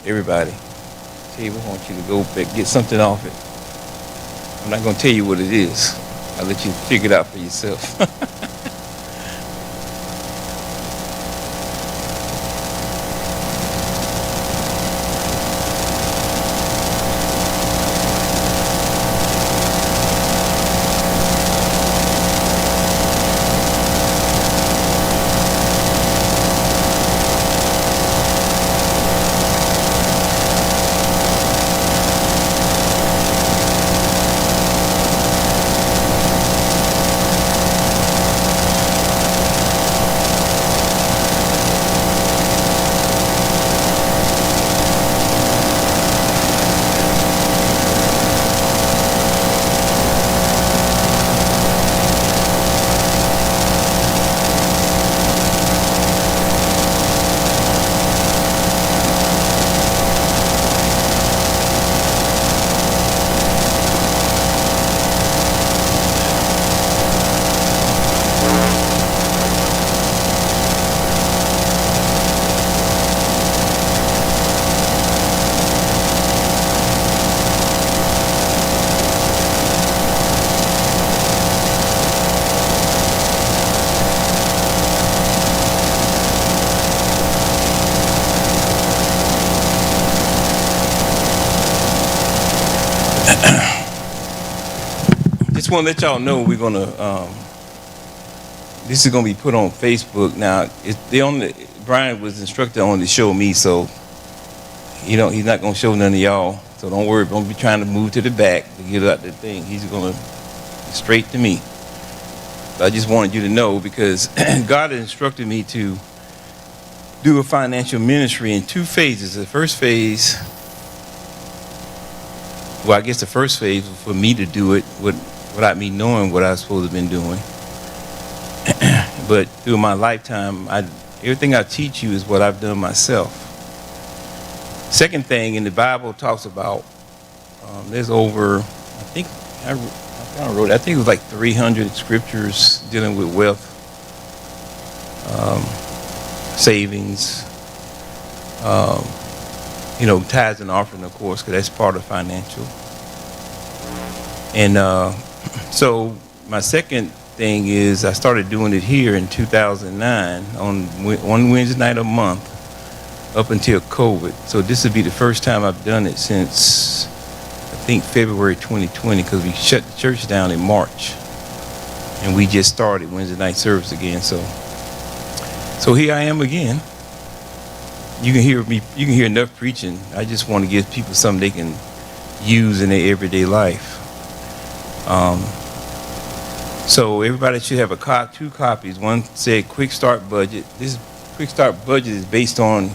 everybody. Tell you, we want you to go back, get something off it. I'm not going to tell you what it is. I'll let you figure it out for yourself. Just want to let y'all know we're gonna. This is gonna be put on Facebook now. Brian was instructed on to show me, so he's not gonna show none of y'all. So don't worry. Don't be trying to move to the back to get out the thing. He's gonna straight to me. So I just wanted you to know because God has instructed me to do a financial ministry in 2 phases. The first phase, well, I guess the first phase was for me to do it without me knowing what I was supposed to have been doing. But through my lifetime, everything I teach you is what I've done myself. Second thing in the Bible talks about, there's over, I think it was like 300 scriptures dealing with wealth, savings, tithes and offering, of course, because that's part of financial. And so my second thing is I started doing it here in 2009 on one Wednesday night a month up until COVID. So this would be the first time I've done it since I think February 2020 because we shut the church down in March and we just started Wednesday night service again. So here I am again. You can hear enough preaching. I just want to give people something they can use in their everyday life. So everybody should have 2 copies. One said Quick Start Budget. This Quick Start Budget is based on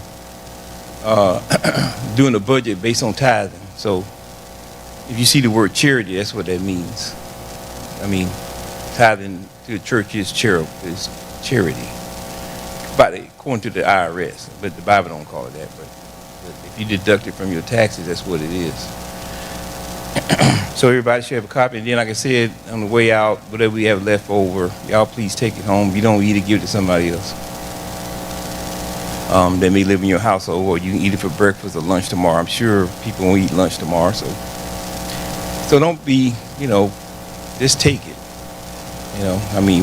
doing a budget based on tithing. So if you see the word charity, that's what that means. I mean, tithing to the church is charity. According to the IRS, but the Bible don't call it that. But if you deduct it from your taxes, that's what it is. So everybody should have a copy. And then, like I said, on the way out, whatever we have left over, y'all please take it home. If you don't eat it, give it to somebody else. That may live in your household, or you can eat it for breakfast or lunch tomorrow. I'm sure people won't eat lunch tomorrow. So don't be, just take it.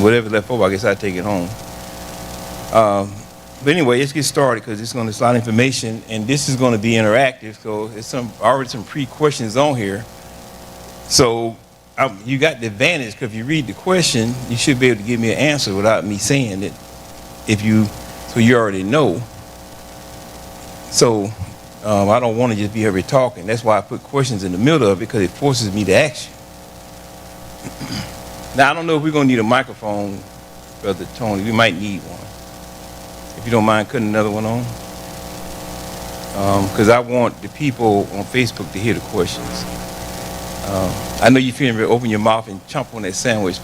Whatever left over, I guess I'd take it home. But anyway, let's get started because it's a lot of information, and this is going to be interactive. So there's already some pre-questions on here. So you got the advantage because if you read the question, you should be able to give me an answer without me saying it. So you already know. So I don't want to just be here talking. That's why I put questions in the middle of it because it forces me to ask you. Now I don't know if we're going to need a microphone, Brother Tony. We might need one. If you don't mind cutting another one on. Because I want the people on Facebook to hear the questions. I know you're feeling ready to open your mouth and chomp on that sandwich,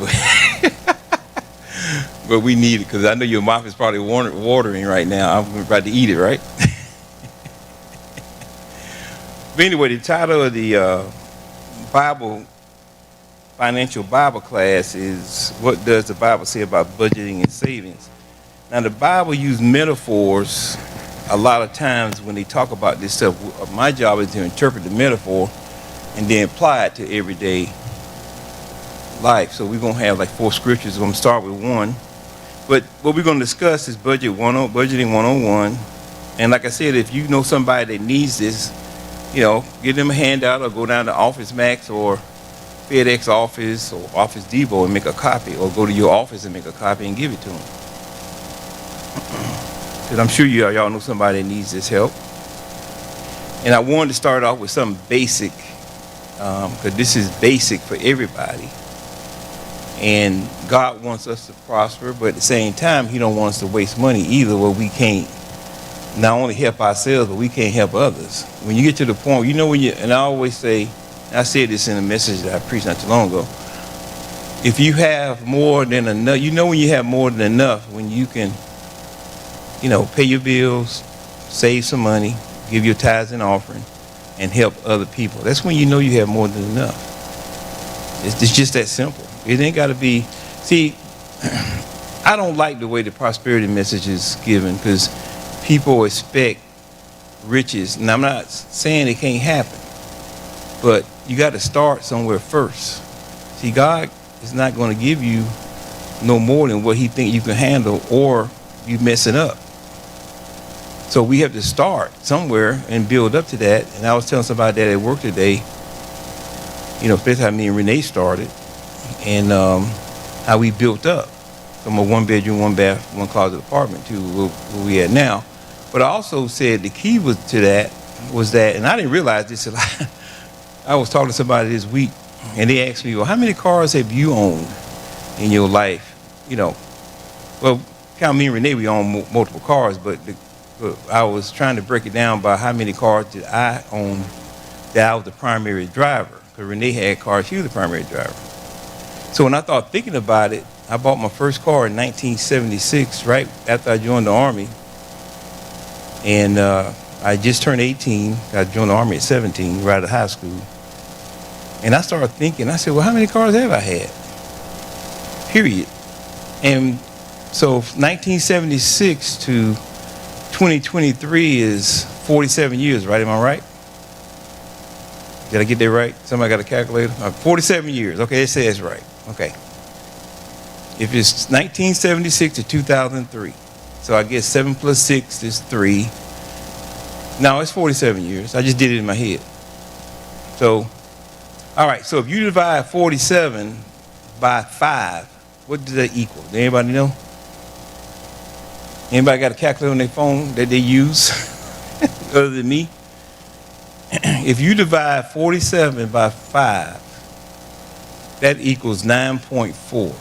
but we need it because I know your mouth is probably watering right now. I'm about to eat it, right? But anyway, the title of the financial Bible class is What Does the Bible Say About Budgeting and Savings? Now, the Bible uses metaphors a lot of times when they talk about this stuff, my job is to interpret the metaphor and then apply it to everyday life. So we're going to have like 4 scriptures. We're going to start with one. But what we're going to discuss is budgeting 101. And like I said, if you know somebody that needs this, give them a handout or go down to Office Max or FedEx office or Office Depot and make a copy, or go to your office and make a copy and give it to them. Because I'm sure y'all know somebody that needs this help. And I wanted to start off with something basic, because this is basic for everybody. And God wants us to prosper, but at the same time, He don't want us to waste money either, where we can't not only help ourselves, but we can't help others. When you get to the point, and I always say, I said this in a message that I preached not too long ago, if you have more than enough, when you have more than enough, when you can, pay your bills, save some money, give your tithes and offering, and help other people. That's when you have more than enough. It's just that simple. It ain't got to be. See, I don't like the way the prosperity message is given, because people expect riches. And I'm not saying it can't happen, but you got to start somewhere first. See, God is not going to give you no more than what He think you can handle, or you mess it up. So we have to start somewhere and build up to that. And I was telling somebody that at work today, especially how me and Renee started, and how we built up from a 1-bedroom, 1-bath, 1-closet apartment to where we at now. But I also said the key was that, and I didn't realize this a lot. I was talking to somebody this week, and they asked me, well, how many cars have you owned in your life? Well, count me and Renee, we own multiple cars, but I was trying to break it down by how many cars did I own that I was the primary driver. Because Renee had cars, she was the primary driver. So when I started thinking about it, I bought my first car in 1976, right after I joined the Army. And I just turned 18. I joined the Army at 17, right out of high school. And I started thinking, I said, well, how many cars have I had? Period. And so 1976 to 2023 is 47 years, right? Am I right? Did I get that right? Somebody got a calculator? 47 years. Okay, it says right. Okay. If it's 1976 to 2003, so I guess 7 plus 6 is 3. No, it's 47 years. I just did it in my head. So, all right, so if you divide 47 by 5, what does that equal? Does anybody know? Anybody got a calculator on their phone that they use other than me? If you divide 47 by 5, that equals 9.4.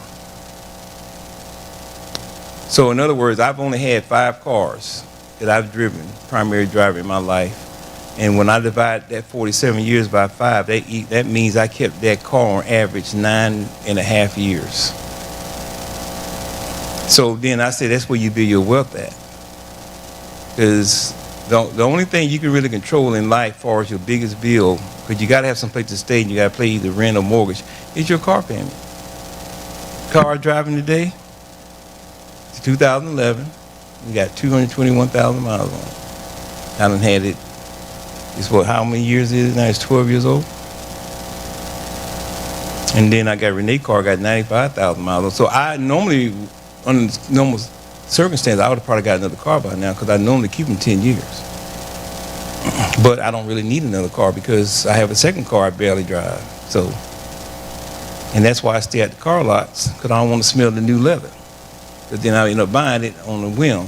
So in other words, I've only had 5 cars that I've driven, primary driver in my life. And when I divide that 47 years by 5, that means I kept that car on average 9.5 years. So then I say that's where you build your wealth at. Because the only thing you can really control in life as far as your biggest bill, because you got to have some place to stay and you got to pay either rent or mortgage, is your car payment. Car driving today, it's 2011, we got 221,000 miles on it. I done had it, it's what, how many years is it now? It's 12 years old. And then I got Renee's car, got 95,000 miles on. So I normally, under normal circumstances, I would have probably got another car by now, because I normally keep them 10 years. But I don't really need another car because I have a second car I barely drive. So, and that's why I stay at the car lots, because I don't want to smell the new leather. Because then I end up buying it on a whim.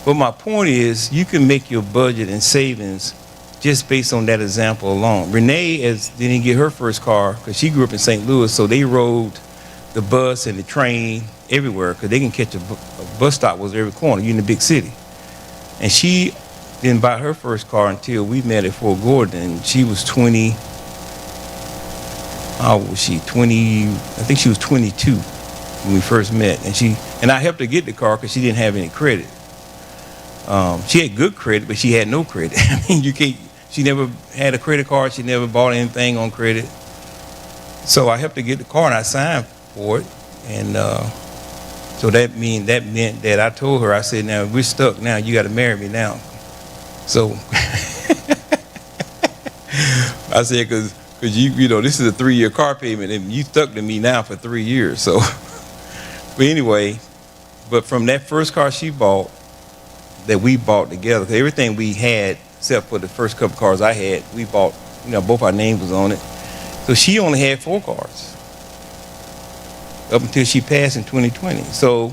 But my point is, you can make your budget and savings just based on that example alone. Renee didn't get her first car because she grew up in St. Louis, so they rode the bus and the train everywhere, because they can catch a bus stop was every corner. You're in the big city. And she didn't buy her first car until we met at Fort Gordon, and she was 20. How old was she? 20. I think she was 22 when we first met. And I helped her get the car because she didn't have any credit. She had good credit, but she had no credit. I mean, she never had a credit card. She never bought anything on credit. So I helped her get the car, and I signed for it. And so that meant that I told her, I said, now we're stuck now. You got to marry me now. So I said, because you know, this is a 3-year car payment, and you stuck to me now for 3 years. So, but anyway, but from that first car she bought, that we bought together, 'cause everything we had, except for the first couple cars I had, we bought, you know, both our names was on it. So she only had 4 cars up until she passed in 2020. So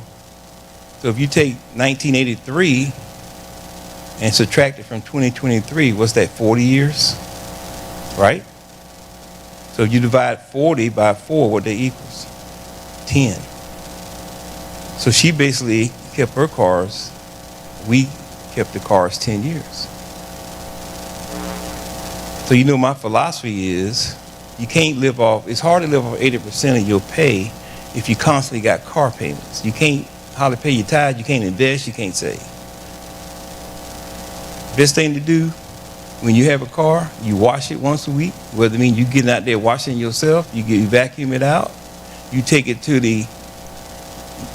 if you take 1983 and subtract it from 2023, what's that, 40 years? Right? So you divide 40 by 4, what that equals? 10. So she basically kept her cars. We kept the cars 10 years. So you know my philosophy is you can't live off, it's hard to live off 80% of your pay if you constantly got car payments. You can't hardly pay your tithes, you can't invest, you can't save. Best thing to do when you have a car, you wash it once a week, whether it means you getting out there washing yourself, you vacuum it out, you take it to the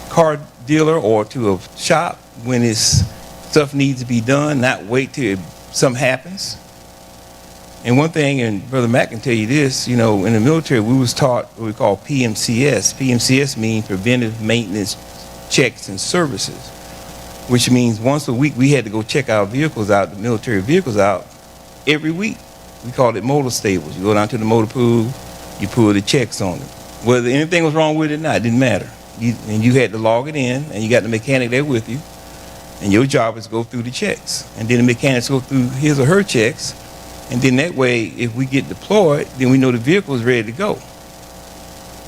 car dealer or to a shop when it's stuff needs to be done, not wait till something happens. And one thing, and Brother Matt can tell you this, you know, in the military we was taught what we call PMCS. PMCS means preventive maintenance checks and services, which means once a week we had to go check our vehicles out, the military vehicles out, every week. We called it motor stables. You go down to the motor pool, you pull the checks on it. Whether anything was wrong with it or not, it didn't matter. And you had to log it in, and you got the mechanic there with you, and your job is to go through the checks. And then the mechanics go through his or her checks, and then that way, if we get deployed, then we know the vehicle is ready to go.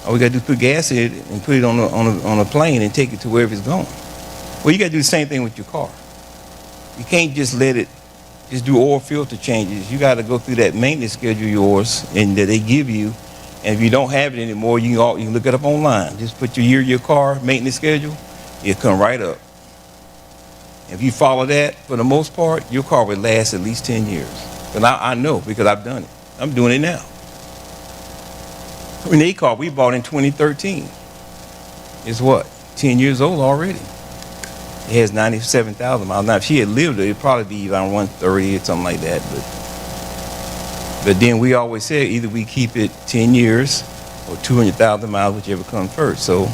All we got to do is put gas in it and put it on a plane and take it to wherever it's going. Well, you got to do the same thing with your car. You can't just let it, just do oil filter changes. You got to go through that maintenance schedule of yours and that they give you. And if you don't have it anymore, you can look it up online. Just put your car maintenance schedule, it'll come right up. If you follow that, for the most part, your car will last at least 10 years. But I know because I've done it. I'm doing it now. I mean, the car we bought in 2013 is what? 10 years old already. It has 97,000 miles. Now, if she had lived it, it'd probably be around 130 or something like that. But then we always said either we keep it 10 years or 200,000 miles, whichever comes first. So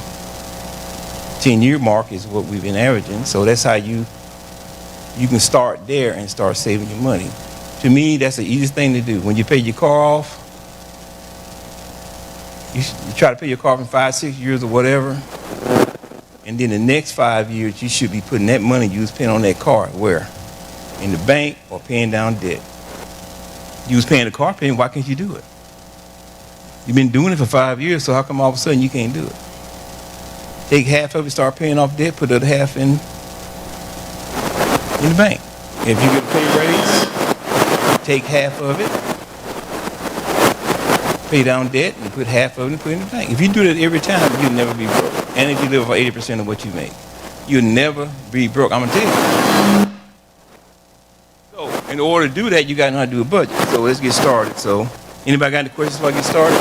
10-year mark is what we've been averaging. So that's how you can start there and start saving your money. To me, that's the easiest thing to do. When you pay your car off, you try to pay your car off in 5-6 years or whatever. And then the next 5 years, you should be putting that money you was paying on that car where? In the bank or paying down debt. You was paying the car payment, why can't you do it? You've been doing it for 5 years, so how come all of a sudden you can't do it? Take half of it, start paying off debt, put the other half in the bank. If you get a pay raise, take half of it, pay down debt, and put half of it and put it in the bank. If you do that every time, you'll never be broke. And if you live for 80% of what you make, you'll never be broke. I'm gonna tell you. So, in order to do that, you gotta know how to do a budget. So let's get started. So, anybody got any questions before I get started?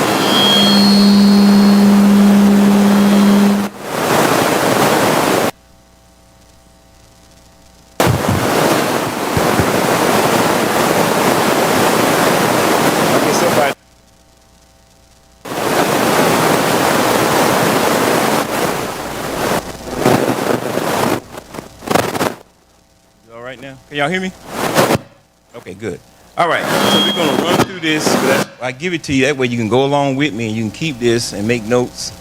Can y'all hear me? Okay, good. All right, so we're going to run through this. I give it to you. That way you can go along with me and you can keep this and make notes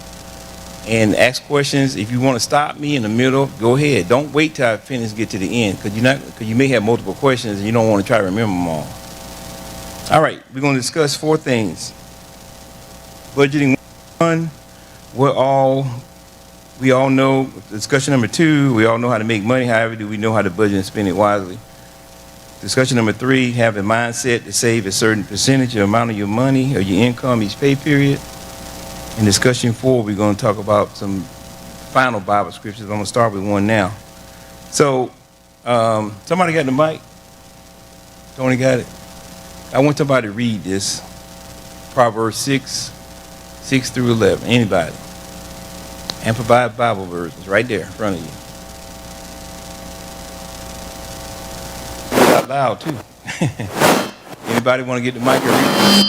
and ask questions. If you want to stop me in the middle, go ahead. Don't wait till I finish get to the end because you may have multiple questions and you don't want to try to remember them all. All right, we're going to discuss 4 things. Budgeting 1, we all know. Discussion number 2, we all know how to make money. However, do we know how to budget and spend it wisely? Discussion number 3, have a mindset to save a certain percentage of the amount of your money or your income each pay period. In discussion 4, we're going to talk about some final Bible scriptures. I'm going to start with one now. So, somebody got the mic? Tony got it? I want somebody to read this. Proverbs 6 through 11. Anybody? Amplified Bible versions right there in front of you. out loud too. Anybody want to get the mic and read?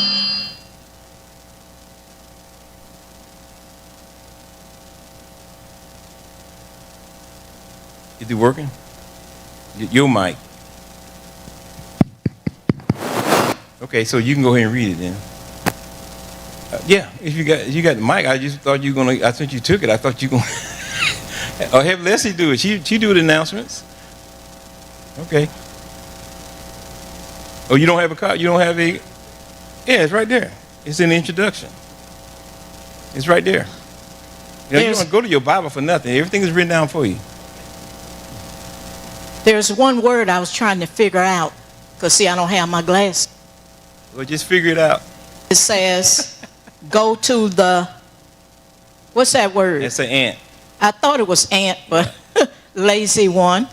Is it working? Your mic. Okay, so you can go ahead and read it then. Yeah, if you got the mic, I just thought you were gonna. I thought you took it. I thought you gonna. Or have Leslie do it. She do the announcements. Okay. Oh, you don't have a copy? You don't have a? Yeah, it's right there. It's in the introduction. It's right there. You don't go to your Bible for nothing. Everything is written down for you. There's one word I was trying to figure out, because see, I don't have my glasses. Well, just figure it out. It says, go to the, what's that word? It's an ant. I thought it was ant, but lazy one.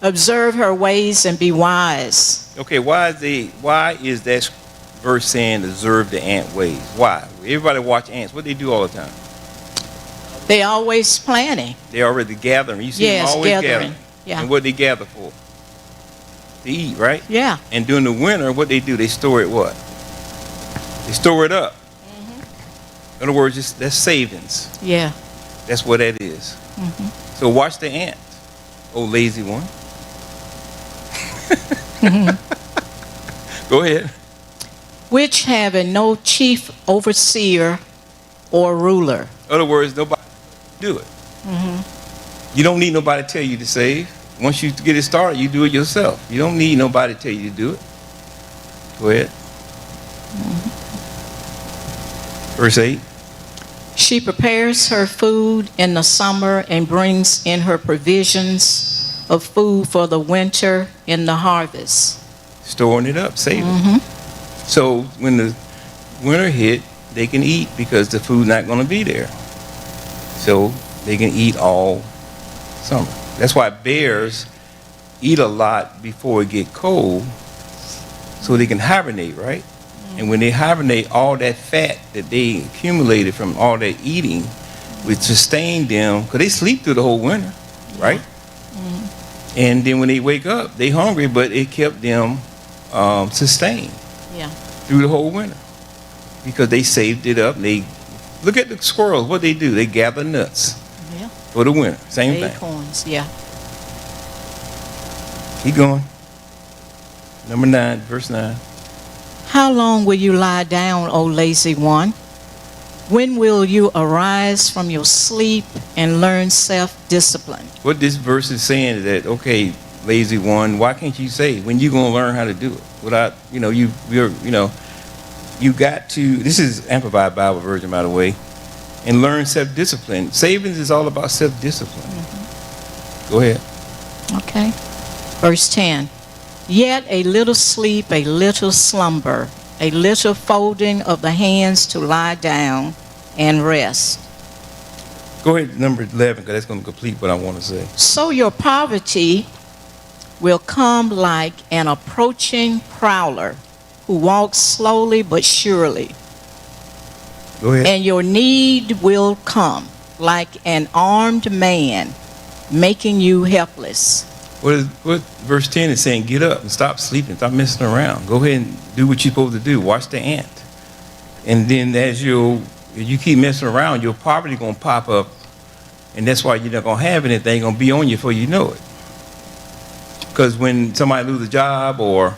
Observe her ways and be wise. Okay, why is that verse saying observe the ant ways? Why? Everybody watch ants. What they do all the time? They always planning. They already gathering. You see them always gathering. Yeah. And what they gather for? To eat, right? Yeah. And during the winter, what they do? They store it what? They store it up. Mm-hmm. In other words, that's savings. Yeah. That's what that is. Mm-hmm. So watch the ant, oh lazy one. Mm-hmm. Go ahead. Which having no chief overseer or ruler. In other words, nobody do it. Mm-hmm. You don't need nobody to tell you to save. Once you get it started, you do it yourself. You don't need nobody to tell you to do it. Go ahead. Mm-hmm. Verse 8. She prepares her food in the summer and brings in her provisions of food for the winter in the harvest. Storing it up, saving. Mm-hmm. So when the winter hit, they can eat because the food's not going to be there. So they can eat all summer. That's why bears eat a lot before it get cold, so they can hibernate, right? Mm-hmm. And when they hibernate, all that fat that they accumulated from all that eating would sustain them, because they sleep through the whole winter, right? Mm-hmm. And then when they wake up, they hungry, but it kept them sustained through the whole winter because they saved it up. They look at the squirrels. What they do? They gather nuts. For the winter, same thing. Acorns, yeah. Keep going. Number 9, verse 9. How long will you lie down, O lazy one? When will you arise from your sleep and learn self-discipline? What this verse is saying is that, okay, lazy one, why can't you say when you gonna learn how to do it? Without, you got to. This is Amplified Bible Version, by the way. And learn self-discipline. Savings is all about self-discipline. Mm-hmm. Go ahead. Okay. Verse 10. Yet a little sleep, a little slumber, a little folding of the hands to lie down and rest. Go ahead, number 11, because that's going to complete what I want to say. So your poverty will come like an approaching prowler who walks slowly but surely. Go ahead. And your need will come like an armed man, making you helpless. What verse 10 is saying? Get up and stop sleeping. Stop messing around. Go ahead and do what you're supposed to do. Watch the ant. And then as you keep messing around, your poverty going to pop up. And that's why you're not going to have anything. Going to be on you before you know it. Because when somebody loses a job, or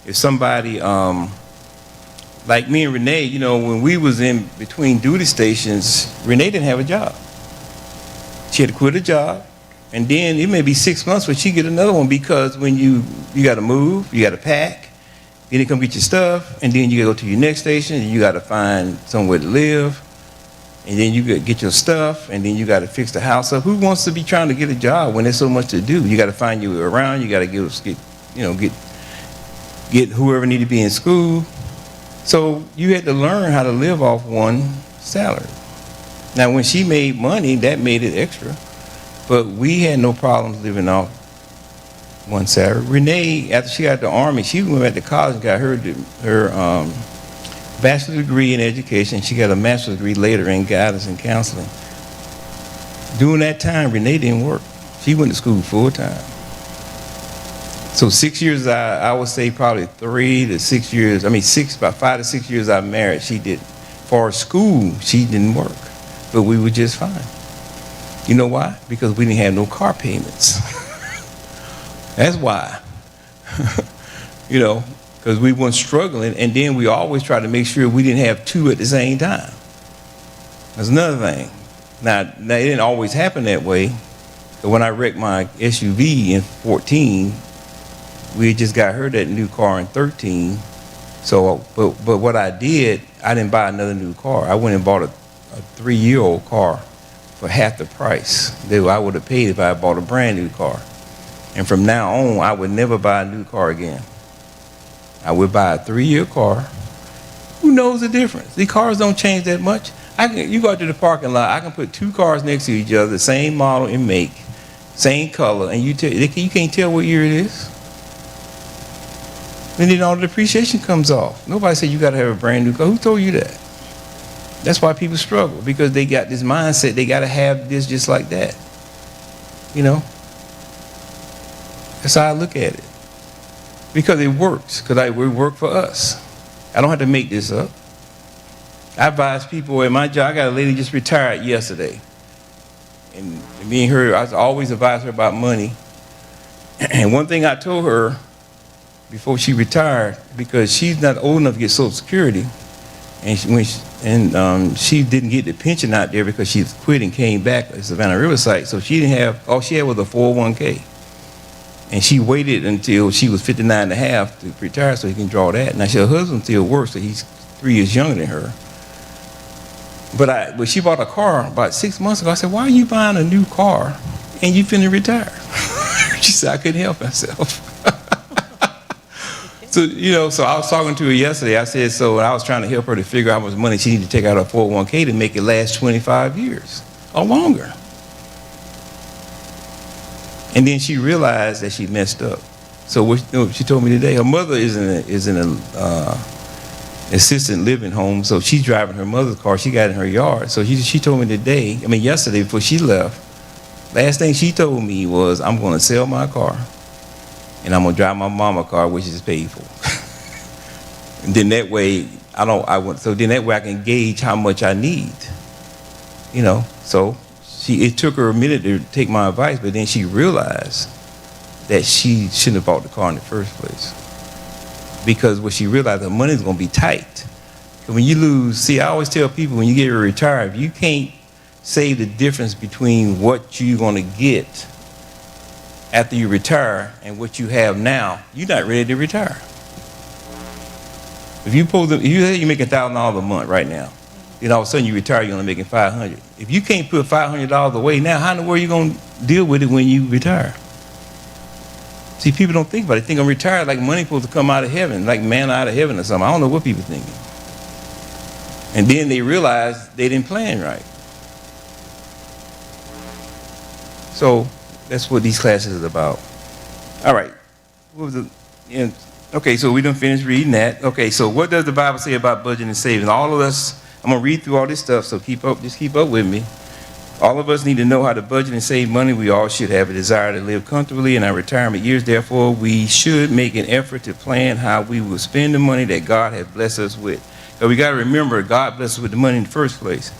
if somebody... like me and Renee, when we was in between duty stations, Renee didn't have a job. She had to quit a job, and then it may be 6 months, but she get another one, because when you got to move, you got to pack, then you come get your stuff, and then you got to go to your next station, and you got to find somewhere to live, and then you got to get your stuff, and then you got to fix the house up. Who wants to be trying to get a job when there's so much to do? You got to find you around. You got to get whoever need to be in school. So you had to learn how to live off one salary. Now, when she made money, that made it extra. But we had no problems living off one salary. Renee, after she got out the Army, she went back to college and got her bachelor's degree in education. She got a master's degree later in guidance and counseling. During that time, Renee didn't work. She went to school full time. So 6 years, I would say probably 3 to 6 years. I mean, about 5 to 6 years I married. She did. For school, she didn't work, but we were just fine. You know why? Because we didn't have no car payments. That's why. You know, because we weren't struggling, and then we always tried to make sure we didn't have two at the same time. That's another thing. Now it didn't always happen that way. So when I wrecked my SUV in 14, we had just got her that new car in 13. So, but what I did, I didn't buy another new car. I went and bought a 3-year-old car for half the price that I would have paid if I had bought a brand new car. And from now on, I would never buy a new car again. I would buy a 3-year car. Who knows the difference? The cars don't change that much. You go out to the parking lot, I can put 2 cars next to each other, the same model and make, same color, and you can't tell what year it is. And then all the depreciation comes off. Nobody said you got to have a brand new car. Who told you that? That's why people struggle, because they got this mindset they got to have this just like that. You know? That's how I look at it. Because it works, because it worked for us. I don't have to make this up. I advise people at my job. I got a lady just retired yesterday. And me and her, I always advise her about money. And one thing I told her before she retired, because she's not old enough to get Social Security, and she didn't get the pension out there because she quit and came back at Savannah Riverside, so she didn't have, all she had was a 401k. And she waited until she was 59 and a half to retire so he can draw that. Now, her husband still works, so he's 3 years younger than her. But she bought a car about 6 months ago. I said, why are you buying a new car and you finna retire? She said, I couldn't help myself. So, you know, so I was talking to her yesterday. I said, so I was trying to help her to figure out how much money she needed to take out of her 401k to make it last 25 years or longer. And then she realized that she messed up. So what she told me today, her mother is in a assisted living home, so she's driving her mother's car. She got in her yard. So she told me today, I mean yesterday before she left, last thing she told me was, I'm going to sell my car and I'm going to drive my mama's car, which is paid for. And then that way, then that way I can gauge how much I need. You know, so it took her a minute to take my advice, but then she realized that she shouldn't have bought the car in the first place. Because what she realized, her money's going to be tight. When you lose, see, I always tell people when you get retired, if you can't save the difference between what you're going to get after you retire and what you have now, you're not ready to retire. If you you're making $1,000 a month right now, then all of a sudden you retire, you're only making $500. If you can't put $500 away now, how in the world are you going to deal with it when you retire? See, people don't think about it. They think I'm retired like money supposed to come out of heaven, like manna out of heaven or something. I don't know what people thinking. And then they realize they didn't plan right. So that's what these classes is about. All right. Okay, so we done finished reading that. Okay, so what does the Bible say about budgeting and saving? All of us, I'm going to read through all this stuff, so just keep up with me. All of us need to know how to budget and save money. We all should have a desire to live comfortably in our retirement years. Therefore, we should make an effort to plan how we will spend the money that God has blessed us with. So we got to remember, God blessed us with the money in the first place.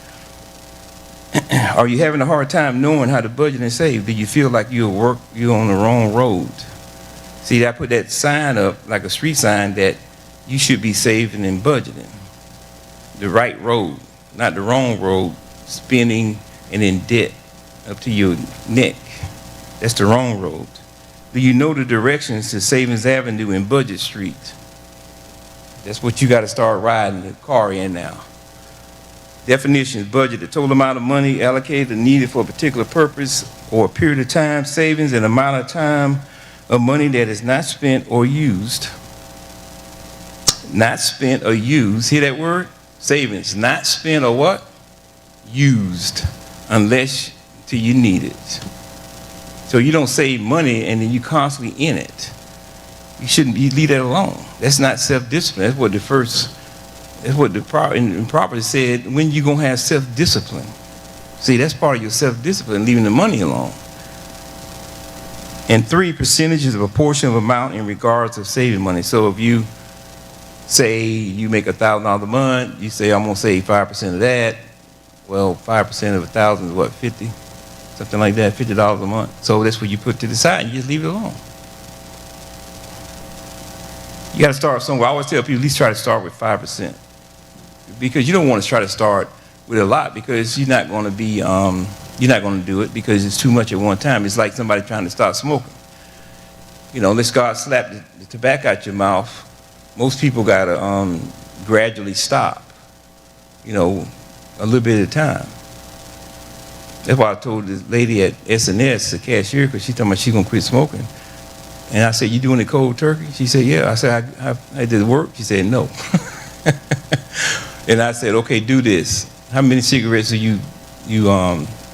Are you having a hard time knowing how to budget and save? Do you feel like you're on the wrong road? See, I put that sign up, like a street sign, that you should be saving and budgeting. The right road, not the wrong road, spending and in debt up to your neck. That's the wrong road. Do you know the directions to Savings Avenue and Budget Street? That's what you got to start riding the car in now. Definitions: budget, the total amount of money allocated and needed for a particular purpose or a period of time. Savings, an amount of time of money that is not spent or used. Not spent or used. Hear that word? Savings, not spent or what? Used. Unless till you need it. So you don't save money and then you constantly in it. You leave that alone. That's not self-discipline. That's what the property said, when you gonna have self-discipline. See, that's part of your self-discipline, leaving the money alone. And 3, percentage is a proportion of amount in regards of saving money. So if you say you make $1,000 a month, you say I'm gonna save 5% of that. Well, 5% of 1,000 is what, 50? Something like that, $50 a month. So that's what you put to the side and you just leave it alone. You gotta start somewhere. I always tell people at least try to start with 5%. Because you don't want to try to start with a lot because you're not gonna be, you're not gonna do it because it's too much at one time. It's like somebody trying to start smoking. You know, unless God slap the tobacco out your mouth, most people gotta gradually stop, you know, a little bit at a time. That's why I told this lady at S&S, the cashier, because she told me she's gonna quit smoking. And I said, you doing it cold turkey? She said, yeah. I said, I did work? She said, no. And I said, okay, do this. How many cigarettes do you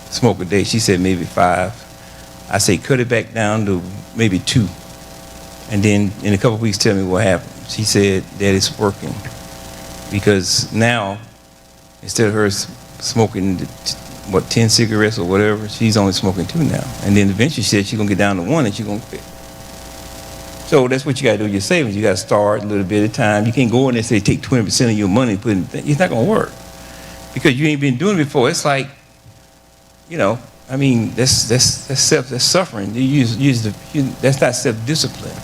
smoke a day? She said, maybe 5. I said, cut it back down to maybe 2. And then in a couple of weeks, tell me what happened. She said that it's working. Because now, instead of her smoking, 10 cigarettes or whatever, she's only smoking 2 now. And then eventually she said she's going to get down to 1 and she's going to quit. So that's what you got to do with your savings. You got to start a little bit at a time. You can't go in there and say take 20% of your money and put it in. It's not going to work. Because you ain't been doing it before. It's like, you know, I mean, that's suffering. That's not self-discipline.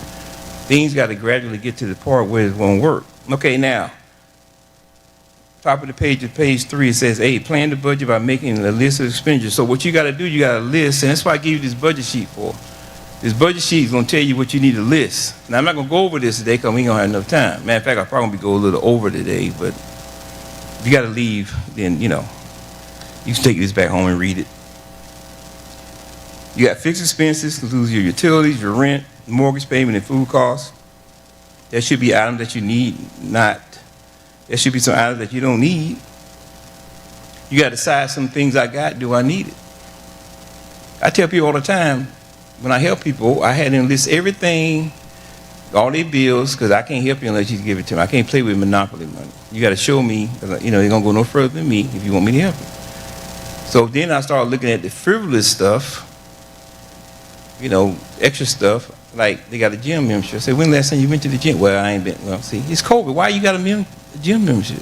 Things got to gradually get to the part where it won't work. Okay, now, top of the page, at page 3, it says, A, plan the budget by making a list of expenditures. So what you got to do, you got to list, and that's why I give you this budget sheet for. This budget sheet is going to tell you what you need to list. Now, I'm not going to go over this today because we ain't going to have enough time. Matter of fact, I'll probably go a little over today, but if you got to leave, then, you know, you can take this back home and read it. You got fixed expenses, includes your utilities, your rent, mortgage payment, and food costs. There should be items that you need, there should be some items that you don't need. You got to decide some things I got, do I need it? I tell people all the time, when I help people, I had them list everything, all their bills, because I can't help you unless you give it to me. I can't play with monopoly money. You got to show me, you know, you're going to go no further than me if you want me to help you. So then I started looking at the frivolous stuff, you know, extra stuff, like they got a gym membership. I said, when last time you went to the gym? Well, I ain't been. Well, see, it's COVID. Why you got a gym membership?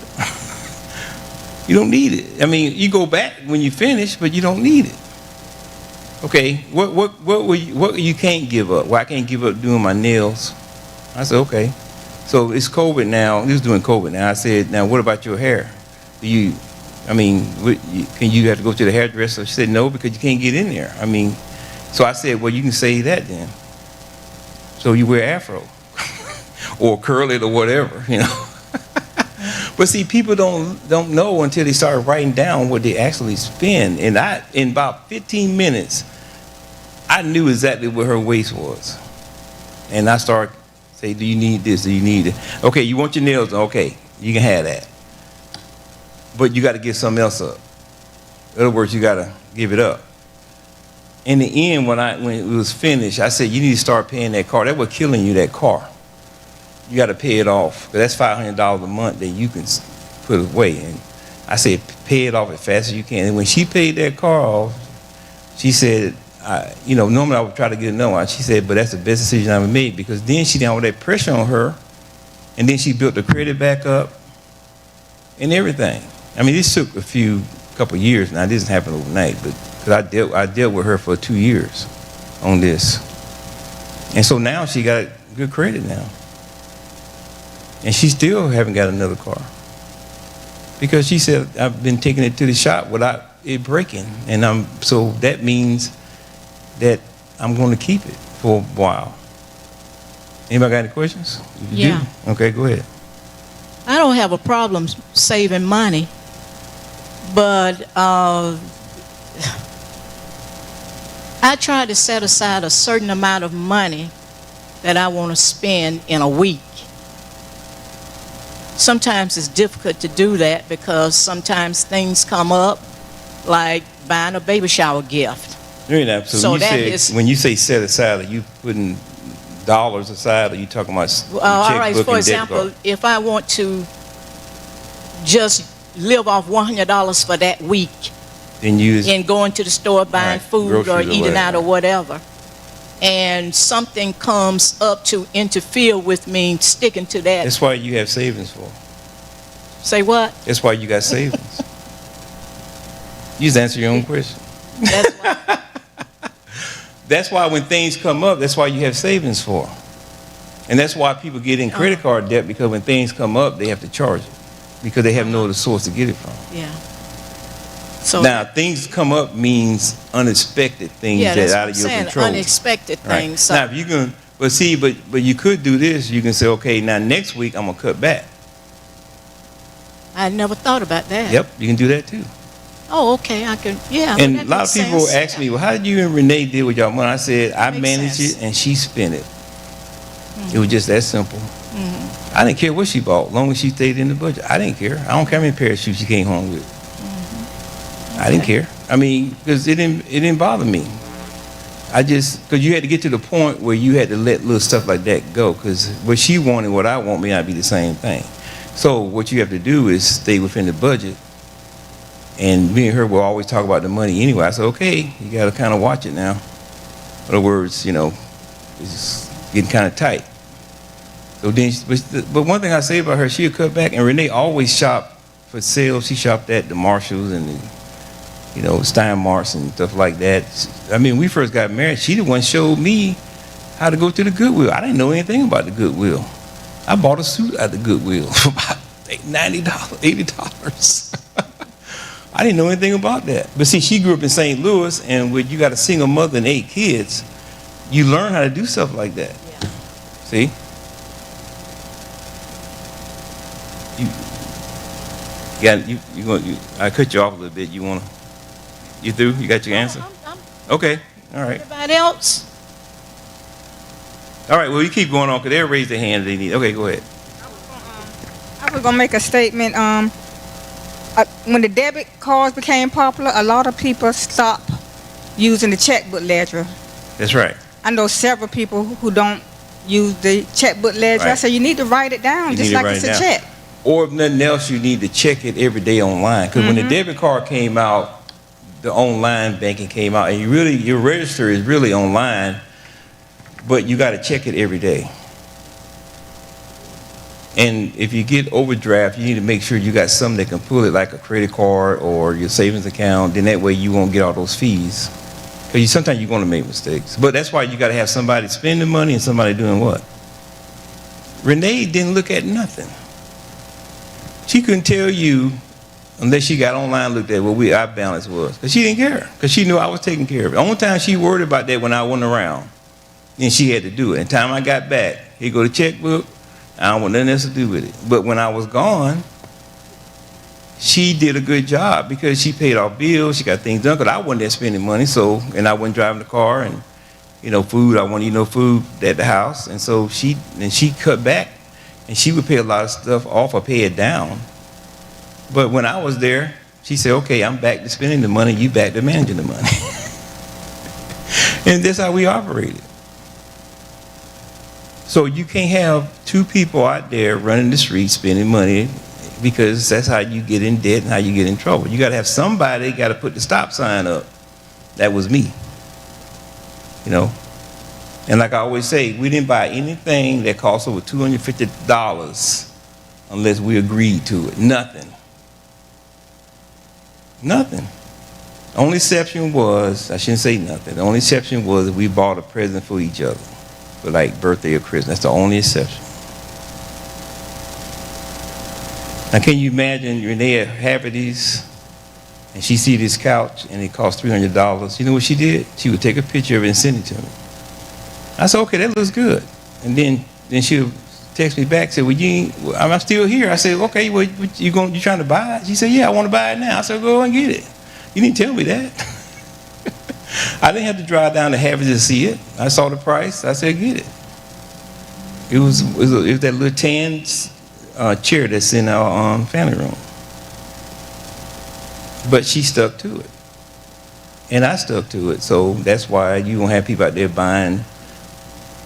You don't need it. I mean, you go back when you finish, but you don't need it. Okay, what you can't give up? Well, I can't give up doing my nails. I said, okay. So it's COVID now. This is doing COVID now. I said, now what about your hair? Can you have to go to the hairdresser? She said, no, because you can't get in there. I mean, so I said, well, you can say that then. So you wear afro or curl it or whatever, you know. But see, people don't know until they start writing down what they actually spend. And in about 15 minutes, I knew exactly what her waist was. And I started say, do you need this? Do you need it? Okay, you want your nails done? Okay, you can have that. But you got to give something else up. In other words, you got to give it up. In the end, when it was finished, I said, you need to start paying that car. That was killing you, that car. You got to pay it off. That's $500 a month that you can put away. And I said, pay it off as fast as you can. And when she paid that car off, she said, you know, normally I would try to get another one. She said, but that's the best decision I ever made, because then she didn't have all that pressure on her, and then she built the credit back up and everything. I mean, this took a couple years now. This didn't happen overnight, but because I dealt with her for 2 years on this. And so now she got good credit now. And she still haven't got another car. Because she said, I've been taking it to the shop without it breaking. And so that means that I'm going to keep it for a while. Anybody got any questions? Yeah. Do? Okay, go ahead. I don't have a problem saving money, but I try to set aside a certain amount of money that I want to spend in a week. Sometimes it's difficult to do that because sometimes things come up, like buying a baby shower gift. So when you say set aside, are you putting dollars aside, or are you talking about checkbook all right, for and example, debit card? if I want to just live off $100 for that week, then and going to the store buying food or eating out or whatever, and something comes up to interfere with me sticking to that. That's why you have savings for. Say what? That's why you got savings. You just answer your own question. That's why. That's why when things come up, that's why you have savings for. And that's why people get in credit card debt, because when things come up, they have to charge it because they have no other source to get it from. Yeah. So now, things come up means unexpected things yeah, that that's out what of I'm your saying, control. unexpected Right. things. So Now, if you can, but you could do this. You can say, okay, now next week I'm gonna cut back. I never thought about that. Yep, you can do that too. Oh, okay, I can. Yeah. And that a lot makes of people sense. ask me, well, how did you and Renee deal with your money? I said, I Makes managed sense. it and she spent it. It was just that simple. I didn't care what she bought, as long as she stayed in the budget. I didn't care. I don't care how many pairs of shoes she came home with. I didn't care. I mean, because it didn't bother me. Because you had to get to the point where you had to let little stuff like that go, because what she wanted, what I want may not be the same thing. So what you have to do is stay within the budget. And me and her will always talk about the money anyway. I said, okay, you got to kind of watch it now. In other words, it's getting kind of tight. So then, but one thing I say about her, she'll cut back. And Renee always shopped for sales. She shopped at the Marshalls and the, Steinmarks and stuff like that. I mean, when we first got married, she the one showed me how to go to the Goodwill. I didn't know anything about the Goodwill. I bought a suit at the Goodwill for about $90, $80. I didn't know anything about that. But see, she grew up in St. Louis, and when you got a single mother and 8 kids, you learn how to do stuff like that. Yeah. See? I cut you off a little bit. You through? You got your answer? Okay. All right. Anybody else? All right. Well, you keep going on because they'll raise their hand if they need. Okay, go ahead. I was gonna make a statement. When the debit cards became popular, a lot of people stopped using the checkbook ledger. That's right. I know several people who don't use the checkbook ledger. I Right. said you need to write it down, You just need to like write it's it a down. check. Or if nothing else, you need to check it every day online. Because when the debit card came out, the online banking came out, and your register is really online, but you got to check it every day. And if you get overdraft, you need to make sure you got something that can pull it, like a credit card or your savings account. Then that way you won't get all those fees. Because sometimes you're going to make mistakes. But that's why you got to have somebody spending money and somebody doing what? Renee didn't look at nothing. She couldn't tell you unless she got online and looked at what our balance was. Because she didn't care. Because she knew I was taking care of it. The only time she worried about that when I wasn't around. Then she had to do it. And the time I got back, here go the checkbook. I don't want nothing else to do with it. But when I was gone, she did a good job because she paid off bills. She got things done because I wasn't there spending money. And I wasn't driving the car and, food. I wanted to eat no food at the house. And so she cut back. And she would pay a lot of stuff off or pay it down. But when I was there, she said, okay, I'm back to spending the money. You back to managing the money. And that's how we operated. So you can't have 2 people out there running the street spending money, because that's how you get in debt and how you get in trouble. You got to have somebody got to put the stop sign up. That was me. And like I always say, we didn't buy anything that cost over $250 unless we agreed to it. Nothing. Only exception was, I shouldn't say nothing. The only exception was if we bought a present for each other, for like birthday or Christmas. That's the only exception. Now, can you imagine Renee at Haverty's and she see this couch and it costs $300? You know what she did? She would take a picture of it and send it to me. I said, okay, that looks good. And then she'll text me back, say, I'm still here. I said, okay, well, you trying to buy it? She said, yeah, I want to buy it now. I said, go and get it. You didn't tell me that. I didn't have to drive down to Haverty's to see it. I saw the price. I said, get it. It was that little tan chair that's in our family room. But she stuck to it. And I stuck to it. So that's why you don't have people out there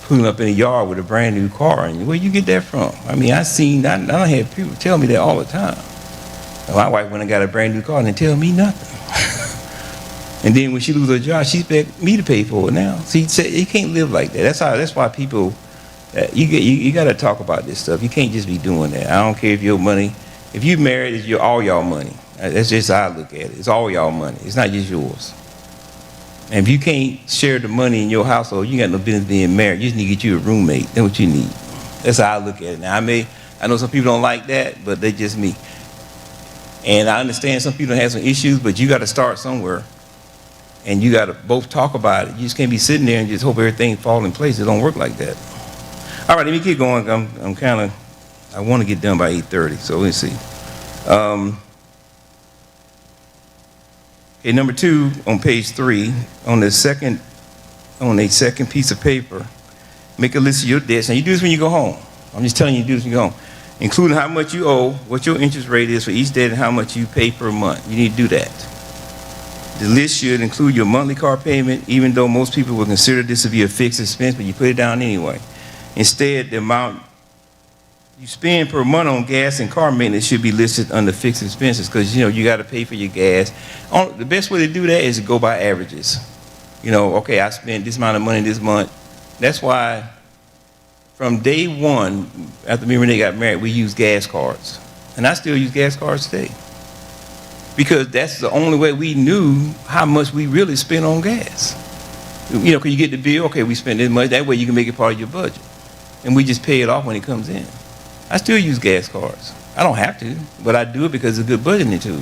pulling up in the yard with a brand new car. And where you get that from? I mean, I don't have people tell me that all the time. My wife went and got a brand new car and didn't tell me nothing. And then when she lose her job, she expect me to pay for it now. See, you can't live like that. That's why people, you got to talk about this stuff. You can't just be doing that. I don't care if your money, if you married, it's all y'all money. That's just how I look at it. It's all y'all money. It's not just yours. And if you can't share the money in your household, you got no business being married. You just need to get you a roommate. That's what you need. That's how I look at it. Now, I know some people don't like that, but they just me. And I understand some people have some issues, but you got to start somewhere. And you got to both talk about it. You just can't be sitting there and just hope everything falls in place. It don't work like that. All right, let me keep going. I want to get done by 8:30, so let's see. Okay, number 2 on page 3, on a second piece of paper, make a list of your debts. Now, you do this when you go home. I'm just telling you to do this when you go home. Including how much you owe, what your interest rate is for each debt, and how much you pay per month. You need to do that. The list should include your monthly car payment, even though most people would consider this to be a fixed expense, but you put it down anyway. Instead, the amount you spend per month on gas and car maintenance should be listed under fixed expenses, because you got to pay for your gas. The best way to do that is to go by averages. Okay, I spent this amount of money this month. That's why from day one, after me and Renee got married, we used gas cards. And I still use gas cards today. Because that's the only way we knew how much we really spent on gas. Because you get the bill, okay, we spent this much. That way you can make it part of your budget. And we just pay it off when it comes in. I still use gas cards. I don't have to, but I do it because it's a good budgeting tool.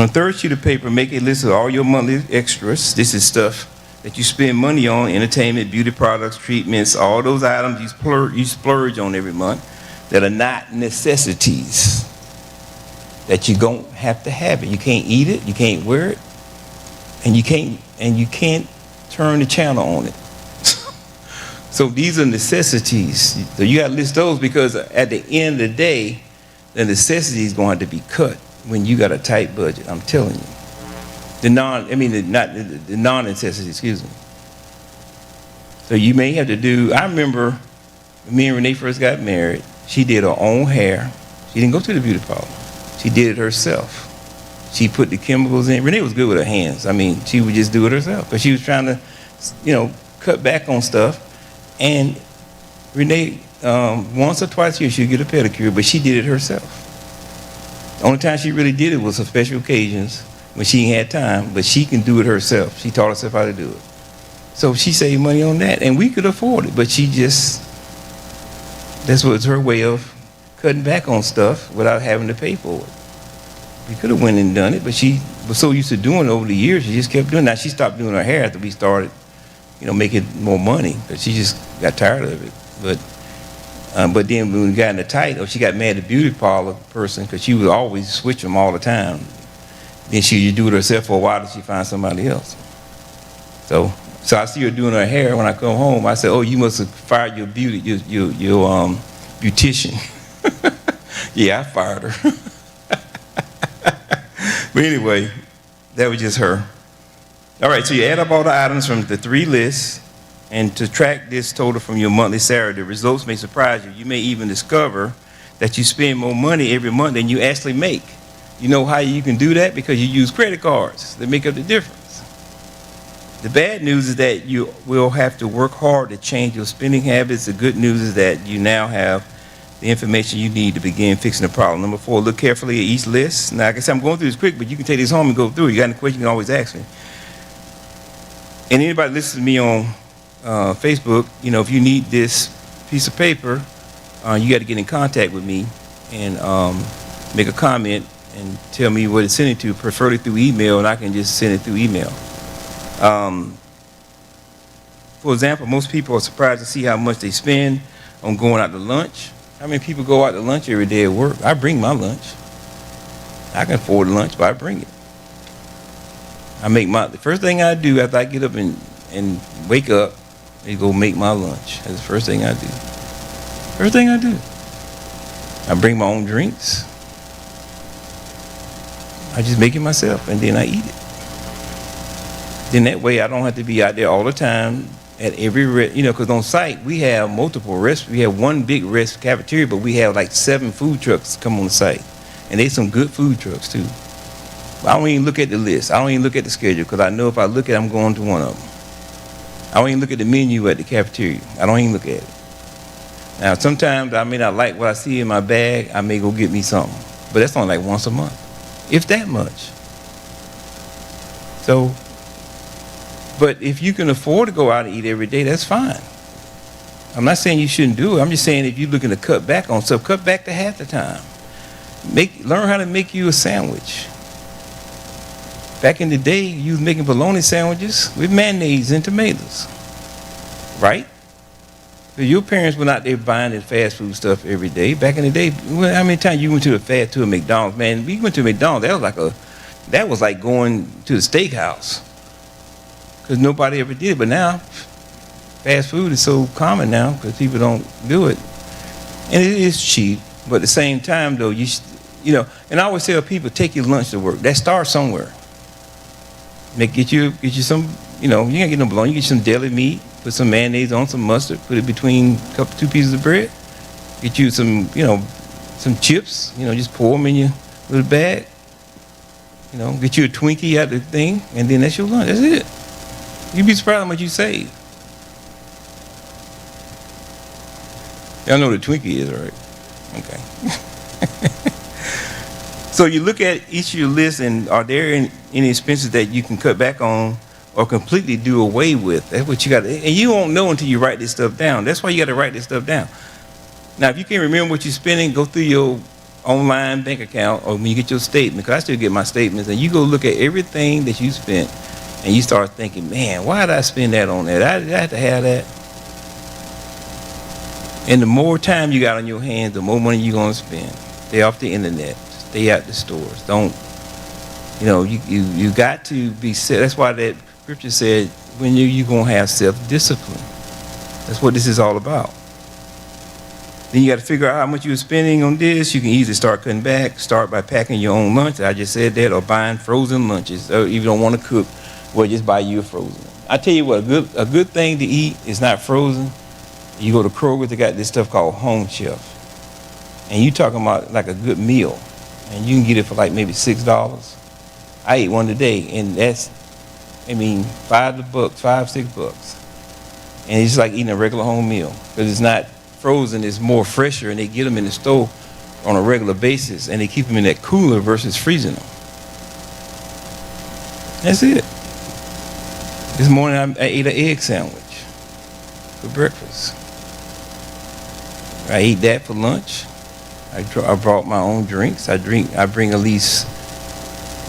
On the third sheet of paper, make a list of all your monthly extras. This is stuff that you spend money on: entertainment, beauty products, treatments, all those items you splurge on every month that are not necessities, that you don't have to have it. You can't eat it, you can't wear it, and you can't turn the channel on it. So these are necessities. So you got to list those, because at the end of the day, the necessity is going to have to be cut when you got a tight budget. I'm telling you. The non-necessity, excuse me. So you may have to do, I remember when me and Renee first got married, she did her own hair. She didn't go to the beauty parlor. She did it herself. She put the chemicals in. Renee was good with her hands. She would just do it herself, because she was trying to, cut back on stuff. And Renee, once or twice a year, she'd get a pedicure, but she did it herself. The only time she really did it was for special occasions when she ain't had time, but she can do it herself. She taught herself how to do it. So she saved money on that, and we could afford it, but that's was her way of cutting back on stuff without having to pay for it. We could have went and done it, but she was so used to doing it over the years, she just kept doing it. Now, she stopped doing her hair after we started making more money, but she just got tired of it. But then when we got in the tight, or she got mad at the beauty parlor person, because she would always switch them all the time. Then she would do it herself for a while till she find somebody else. So I see her doing her hair. When I come home, I said, "Oh, you must have fired your beautician." Yeah, I fired her. But anyway, that was just her. All right, so you add up all the items from the 3 lists, and to track this total from your monthly salary, the results may surprise you. You may even discover that you spend more money every month than you actually make. You know how you can do that? Because you use credit cards that make up the difference. The bad news is that you will have to work hard to change your spending habits. The good news is that you now have the information you need to begin fixing the problem. Number 4, look carefully at each list. Now, like I said, I'm going through this quick, but you can take this home and go through it. You got any questions, you can always ask me. And anybody listens to me on Facebook, if you need this piece of paper, you got to get in contact with me and make a comment and tell me what it's sending to, preferably through email, and I can just send it through email. For example, most people are surprised to see how much they spend on going out to lunch. How many people go out to lunch every day at work? I bring my lunch. I can afford lunch, but I bring it. The first thing I do after I get up and wake up is go make my lunch. That's the first thing I do. First thing I do. I bring my own drinks. I just make it myself, and then I eat it. Then that way I don't have to be out there all the time at every because on site we have multiple restaurants. We have one big cafeteria, but we have like 7 food trucks come on the site, and there's some good food trucks too. I don't even look at the list. I don't even look at the schedule because I know if I look at it, I'm going to one of them. I don't even look at the menu at the cafeteria. I don't even look at it. Now, sometimes I may not like what I see in my bag. I may go get me something. But that's only like once a month, if that much. So, but if you can afford to go out and eat every day, that's fine. I'm not saying you shouldn't do it. I'm just saying if you're looking to cut back on stuff, cut back to half the time. Learn how to make you a sandwich. Back in the day, you was making bologna sandwiches with mayonnaise and tomatoes, right? So your parents were not there buying the fast food stuff every day. Back in the day, how many times you went to a McDonald's? Man, we went to a McDonald's. That was like going to the steakhouse, because nobody ever did. But now, fast food is so common now because people don't do it, and it is cheap. But at the same time, though, you know, and I always tell people, take your lunch to work. That starts somewhere. Get you some, you know, you can't get no bologna. You get some deli meat, put some mayonnaise on, some mustard, put it between two pieces of bread. Get you some, you know, some chips. You know, just pour them in your little bag. You know, get you a Twinkie out of the thing, and then that's your lunch. That's it. You'd be surprised how much you save. Y'all know what a Twinkie is, right? Okay. So you look at each of your lists, and are there any expenses that you can cut back on or completely do away with? That's what you got. And you won't know until you write this stuff down. That's why you got to write this stuff down. Now, if you can't remember what you're spending, go through your online bank account, or when you get your statement, because I still get my statements, and you go look at everything that you spent, and you start thinking, man, why did I spend that on that? I have to have that. And the more time you got on your hands, the more money you're going to spend. Stay off the internet. Stay out the stores. Don't, you know, you got to be set. That's why that scripture said, when you're going to have self-discipline. That's what this is all about. Then you got to figure out how much you're spending on this. You can easily start cutting back. Start by packing your own lunch. I just said that. Or buying frozen lunches. Or if you don't want to cook, well, just buy you a frozen. I tell you what, a good thing to eat is not frozen. You go to Kroger, they got this stuff called Home Chef. And you talking about like a good meal. And you can get it for like maybe $6. I ate one today, and that's, I mean, $5, $6. And it's like eating a regular home meal, because it's not frozen, it's more fresher, and they get them in the store on a regular basis, and they keep them in that cooler versus freezing them. That's it. This morning I ate an egg sandwich for breakfast. I ate that for lunch. I brought my own drinks. I bring at least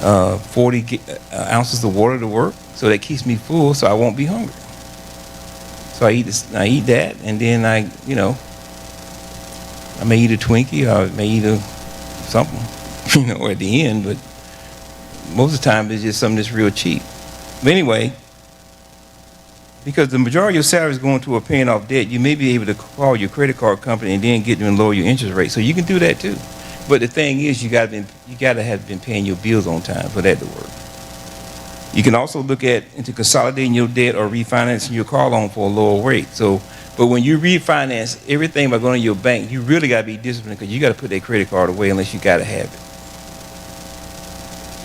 40 ounces of water to work, so that keeps me full, so I won't be hungry. So I eat that, and then I may eat a Twinkie, or I may eat something, you know, at the end. But most of the time, it's just something that's real cheap. But anyway, because the majority of your salary is going toward paying off debt, you may be able to call your credit card company and then get them to lower your interest rate. So you can do that too. But the thing is, you got to have been paying your bills on time for that to work. You can also look into consolidating your debt or refinancing your car loan for a lower rate. So, but when you refinance everything by going to your bank, you really got to be disciplined, because you got to put that credit card away unless you got to have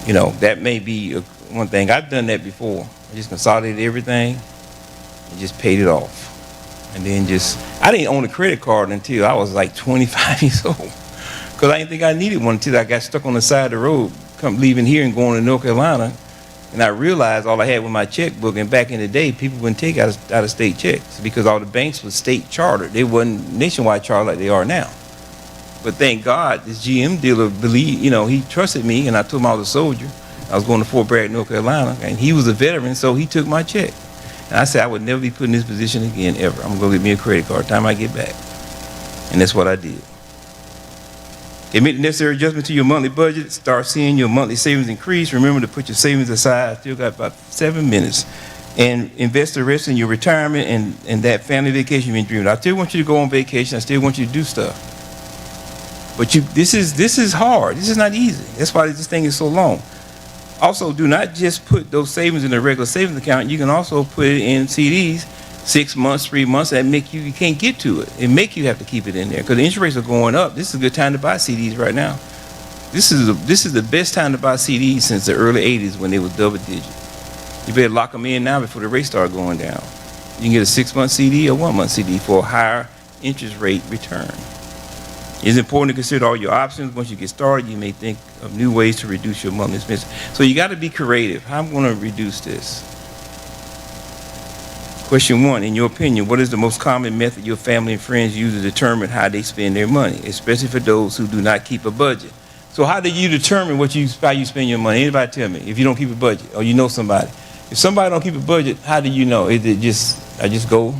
it. You know, that may be one thing. I've done that before. I just consolidated everything and just paid it off. And then I didn't own a credit card until I was like 25 years old, because I didn't think I needed one until I got stuck on the side of the road, leaving here and going to North Carolina. And I realized all I had was my checkbook. And back in the day, people wouldn't take out-of-state checks, because all the banks were state chartered. They wasn't nationwide chartered like they are now. But thank God, this GM dealer believed, you know, he trusted me, and I told him I was a soldier. I was going to Fort Bragg, North Carolina, and he was a veteran, so he took my check. And I said, I would never be put in this position again, ever. I'm going to go get me a credit card time I get back. And that's what I did. Make the necessary adjustment to your monthly budget. Start seeing your monthly savings increase. Remember to put your savings aside. I still got about 7 minutes. And invest the rest in your retirement and that family vacation you've been dreaming. I still want you to go on vacation. I still want you to do stuff. But this is hard. This is not easy. That's why this thing is so long. Also, do not just put those savings in a regular savings account. You can also put it in CDs, 6 months, 3 months. That make you can't get to it. It make you have to keep it in there, because the interest rates are going up. This is a good time to buy CDs right now. This This is the best time to buy CDs since the early 80s when they was double digit. You better lock them in now before the rates start going down. You can get a 6-month CD or 1-month CD for a higher interest rate return. It's important to consider all your options. Once you get started, you may think of new ways to reduce your monthly expenses. So you got to be creative. How am I going to reduce this? Question 1, in your opinion, what is the most common method your family and friends use to determine how they spend their money, especially for those who do not keep a budget? So how do you determine how you spend your money? Anybody tell me, if you don't keep a budget or you know somebody. If somebody don't keep a budget, how do you know? Is it just, I just go?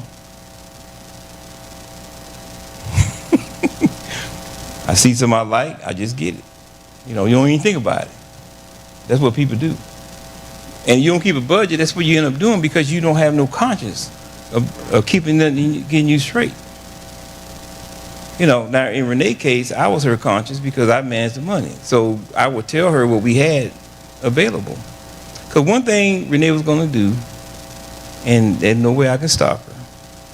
I see something I like, I just get it. You don't even think about it. That's what people do. And you don't keep a budget, that's what you end up doing because you don't have no conscience of keeping nothing, getting you straight. Now in Renee's case, I was her conscience because I managed the money. So I would tell her what we had available. Because one thing Renee was going to do, and there's no way I can stop her.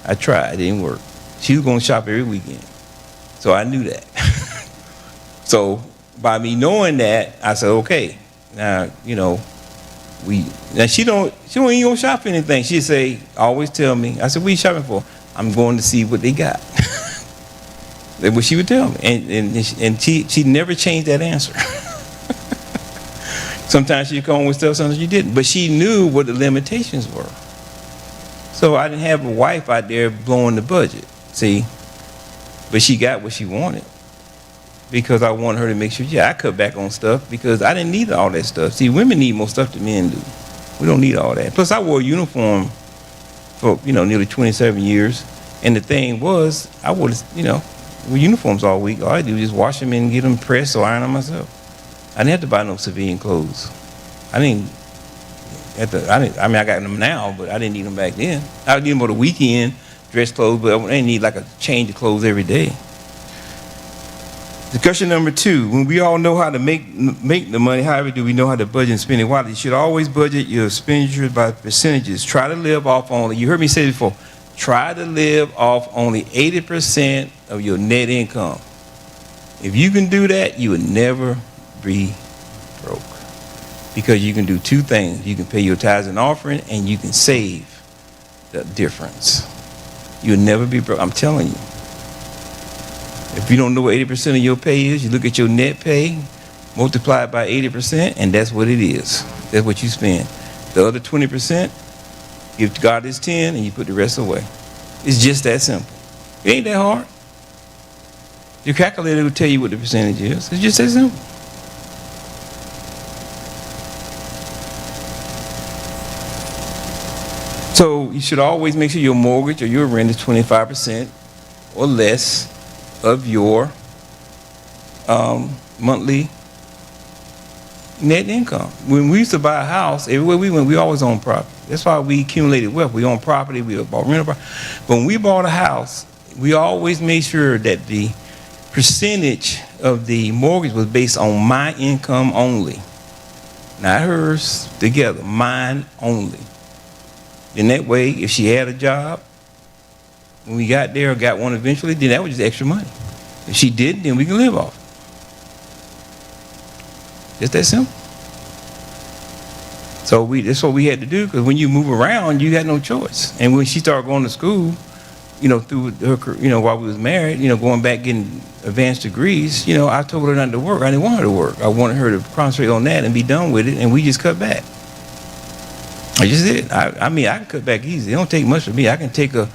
I tried, it didn't work. She was going to shop every weekend. So I knew that. So by me knowing that, I said, okay, now, she don't even go shop for anything. She'd say, always tell me. I said, what are you shopping for? I'm going to see what they got. That's what she would tell me. And she never changed that answer. Sometimes she'd come with stuff, sometimes she didn't. But she knew what the limitations were. So I didn't have a wife out there blowing the budget, see? But she got what she wanted. Because I wanted her to make sure, I cut back on stuff because I didn't need all that stuff. See, women need more stuff than men do. We don't need all that. Plus, I wore a uniform for, nearly 27 years. And the thing was, I would, wear uniforms all week. All I do is just wash them and get them pressed or iron them myself. I didn't have to buy no civilian clothes. I got them now, but I didn't need them back then. I would need them for the weekend, dress clothes, but I didn't need like a change of clothes every day. Discussion number 2, when we all know how to make the money, however do we know how to budget and spend it wisely? You should always budget your expenditures by percentages. Try to live off only, you heard me say before, try to live off only 80% of your net income. If you can do that, you will never be broke. Because you can do 2 things. You can pay your tithes and offering, and you can save the difference. You'll never be broke, I'm telling you. If you don't know what 80% of your pay is, you look at your net pay, multiply it by 80%, and that's what it is. That's what you spend. The other 20%, give God his 10, and you put the rest away. It's just that simple. It ain't that hard. Your calculator will tell you what the percentage is. It's just that simple. So you should always make sure your mortgage or your rent is 25% or less of your monthly net income. When we used to buy a house, everywhere we went, we always owned property. That's why we accumulated wealth. We owned property, we bought rental property. But when we bought a house, we always made sure that the percentage of the mortgage was based on my income only. Not hers, together, mine only. Then that way, if she had a job, when we got there or got one eventually, then that was just extra money. If she didn't, then we can live off it. Just that simple. So that's what we had to do, because when you move around, you had no choice. And when she started going to school, through her, while we was married, going back getting advanced degrees, I told her not to work. I didn't want her to work. I wanted her to concentrate on that and be done with it, and we just cut back. I just did. I can cut back easy. It don't take much for me. I can take a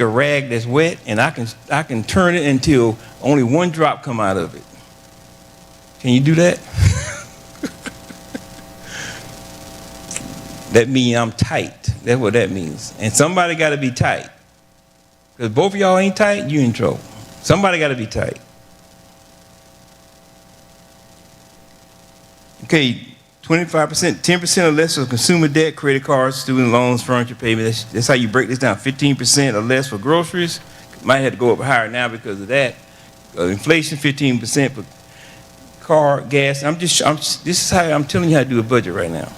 rag that's wet and I can turn it until only one drop come out of it. Can you do that? That means I'm tight. That's what that means. And somebody got to be tight. Because both of y'all ain't tight, you in trouble. Somebody got to be tight. Okay. 25%, 10% or less of consumer debt, credit cards, student loans, furniture payment. That's how you break this down. 15% or less for groceries. Might have to go up higher now because of that. Inflation, 15% for car, gas. This is how I'm telling you how to do a budget right now.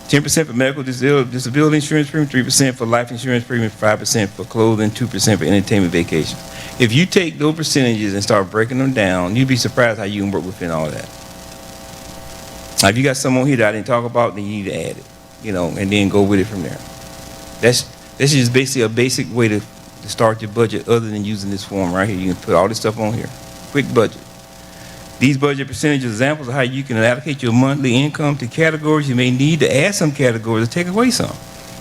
10% for medical disability insurance premium, 3% for life insurance premium, 5% for clothing, 2% for entertainment vacation. If you take those percentages and start breaking them down, you'd be surprised how you can work within all that. Now, if you got someone here that I didn't talk about, then you need to add it, and then go with it from there. That's just basically a basic way to start your budget other than using this form right here. You can put all this stuff on here. Quick budget. These budget percentage examples of how you can allocate your monthly income to categories. You may need to add some categories or take away some.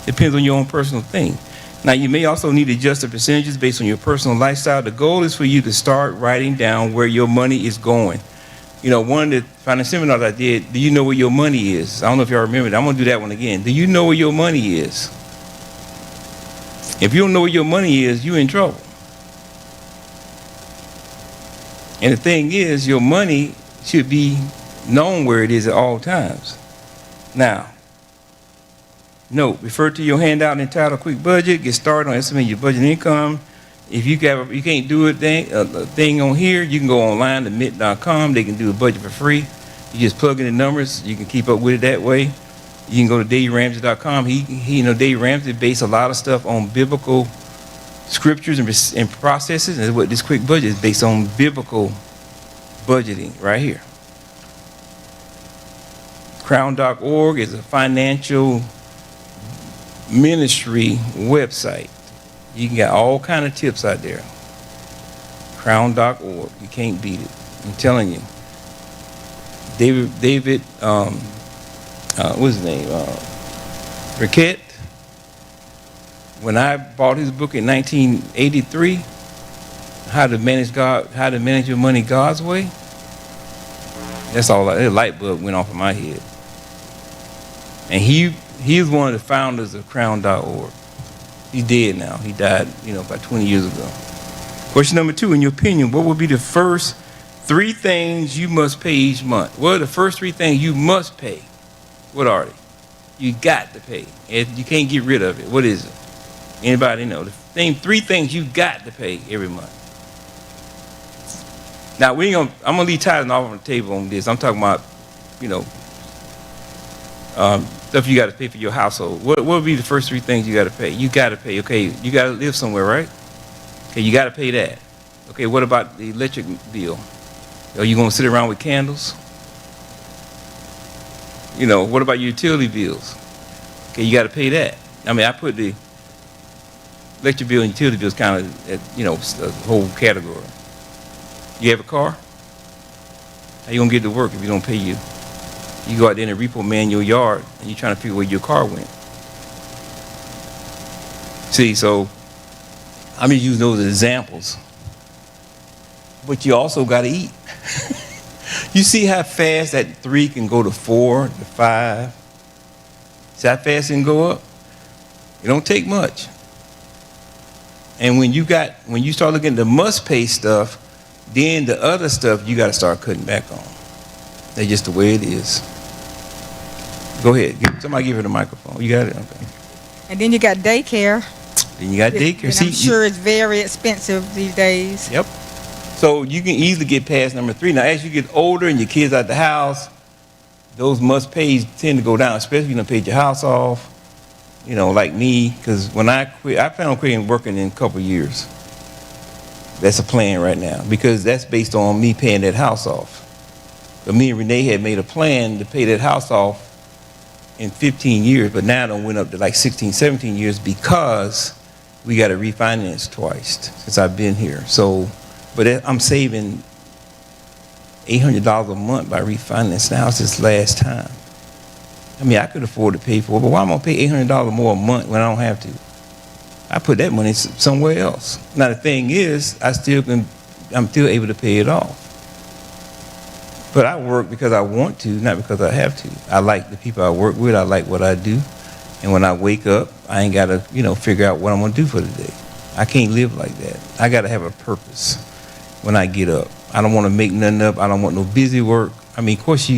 Depends on your own personal thing. Now, you may also need to adjust the percentages based on your personal lifestyle. The goal is for you to start writing down where your money is going. One of the finance seminars I did, do you know where your money is? I don't know if y'all remember that. I'm going to do that one again. Do you know where your money is? If you don't know where your money is, you're in trouble. And the thing is, your money should be known where it is at all times. Now, note, refer to your handout entitled Quick Budget. Get started on estimating your budget income. If you can't do a thing on here, you can go online to mint.com. They can do a budget for free. You just plug in the numbers. You can keep up with it that way. You can go to DaveRamsey.com. Dave Ramsey based a lot of stuff on biblical scriptures and processes, and what this quick budget is based on biblical budgeting right here. Crown.org is a financial ministry website. You can get all kind of tips out there. Crown.org, you can't beat it. I'm telling you. David, what's his name? Briquette. When I bought his book in 1983, How to Manage Your Money God's Way, that's all. A light bulb went off in my head. And he is one of the founders of Crown.org. He's dead now. He died, about 20 years ago. Question number 2, in your opinion, what would be the first 3 things you must pay each month? What are the first 3 things you must pay? What are they? You got to pay. And you can't get rid of it. What is it? Anybody know? Name 3 things you got to pay every month. Now, I'm gonna leave tithing off on the table on this. I'm talking about, stuff you got to pay for your household. What would be the first 3 things you got to pay? You got to pay. Okay, you got to live somewhere, right? Okay, you got to pay that. Okay, what about the electric bill? Are you gonna sit around with candles? What about your utility bills? Okay, you got to pay that. I mean, I put the electric bill and utility bills kind of at, a whole category. You have a car? How you gonna get to work if you don't pay you? You go out there and repo man your yard and you're trying to figure where your car went. See, so I'm just using those as examples. But you also got to eat. You see how fast that 3 can go to 4 to 5? See how fast it can go up? It don't take much. And when you start looking at the must pay stuff, then the other stuff you got to start cutting back on. That's just the way it is. Go ahead. Somebody give her the microphone. You got it? Okay. And then you got daycare. Then you got daycare. And I'm sure it's very expensive these days. Yep. So you can easily get past number 3. Now, as you get older and your kids out the house, those must pays tend to go down, especially if you paid your house off. Like me, because when I quit, I plan on quitting working in a couple of years. That's a plan right now, because that's based on me paying that house off. But me and Renee had made a plan to pay that house off in 15 years, but now it done went up to like 16, 17 years because we got to refinance twice since I've been here. So, but I'm saving $800 a month by refinancing the house this last time. I mean, I could afford to pay for it, but why am I going to pay $800 more a month when I don't have to? I put that money somewhere else. Now, the thing is, I'm still able to pay it off. But I work because I want to, not because I have to. I like the people I work with. I like what I do. And when I wake up, I ain't got to, figure out what I'm going to do for the day. I can't live like that. I got to have a purpose when I get up. I don't want to make nothing up. I don't want no busy work. I mean, of course,